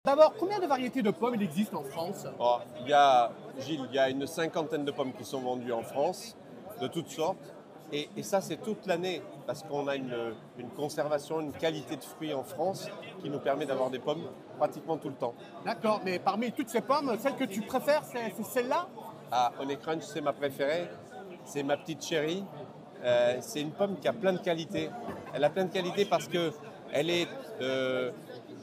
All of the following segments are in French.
D'abord, combien de variétés de pommes il existe en France? Oh, il y a, Gilles, il y a une cinquantaine de pommes qui sont vendues en France, de toutes sortes. Et ça, c'est toute l'année, parce qu'on a une conservation, une qualité de fruits en France qui nous permet d'avoir des pommes pratiquement tout le temps. D'accord, mais parmi toutes ces pommes, celle que tu préfères, c'est celle-là? Ah, Honey Crunch, c'est ma préférée. C'est ma petite chérie. C'est une pomme qui a plein de qualités. Elle a plein de qualités parce que elle est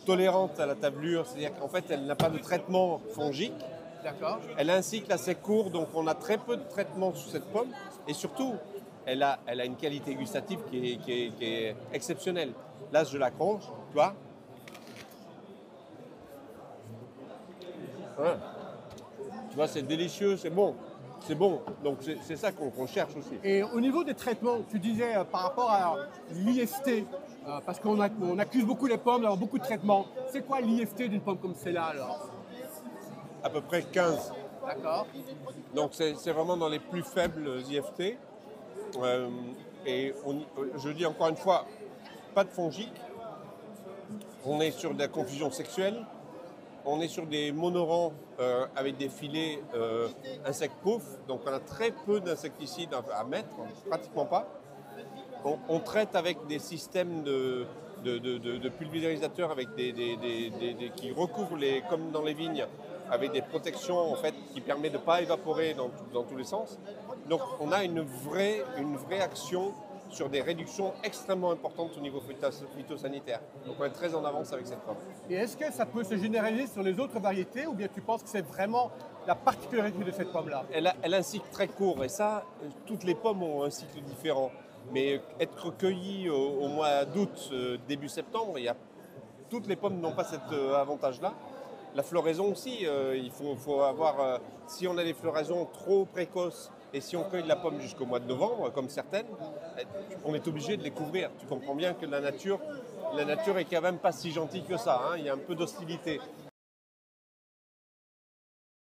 tolérante à la tablure, c'est-à-dire qu'en fait, elle n'a pas de traitement fongique. D'accord. Elle a un cycle assez court, donc on a très peu de traitement sur cette pomme. Et surtout, elle a une qualité gustative qui est exceptionnelle. Là, je la cronche, tu vois. Ouais. Tu vois, c'est délicieux, c'est bon. C'est bon. Donc c'est ça qu'on cherche aussi. Et au niveau des traitements, tu disais par rapport à l'IST, parce on accuse beaucoup les pommes d'avoir beaucoup de traitements. C'est quoi l'IST d'une pomme comme celle-là alors? À peu près 15. D'accord. Donc c'est vraiment dans les plus faibles IFT. Euh, je dis encore une fois, pas de fongique. On est sur de la confusion sexuelle. On est sur des monorants avec des filets insectes-pouf. Donc on a très peu d'insecticides à mettre, pratiquement pas. On traite avec des systèmes de pulvérisateurs avec qui recouvrent, comme dans les vignes, avec des protections en fait, qui permettent de ne pas évaporer dans tous les sens. Donc on a une vraie action sur des réductions extrêmement importantes au niveau phytosanitaire. Donc on est très en avance avec cette pomme. Et est-ce que ça peut se généraliser sur les autres variétés ou bien tu penses que c'est vraiment la particularité de cette pomme-là? Elle a un cycle très court et ça, toutes les pommes ont un cycle différent. Mais être cueilli au mois d'août, début septembre, toutes les pommes n'ont pas cet avantage-là. La floraison aussi, il faut avoir. Si on a des floraisons trop précoces et si on cueille de la pomme jusqu'au mois de novembre, comme certaines, on est obligé de les couvrir. Tu comprends bien que la nature est quand même pas si gentille que ça, hein. Il y a un peu d'hostilité.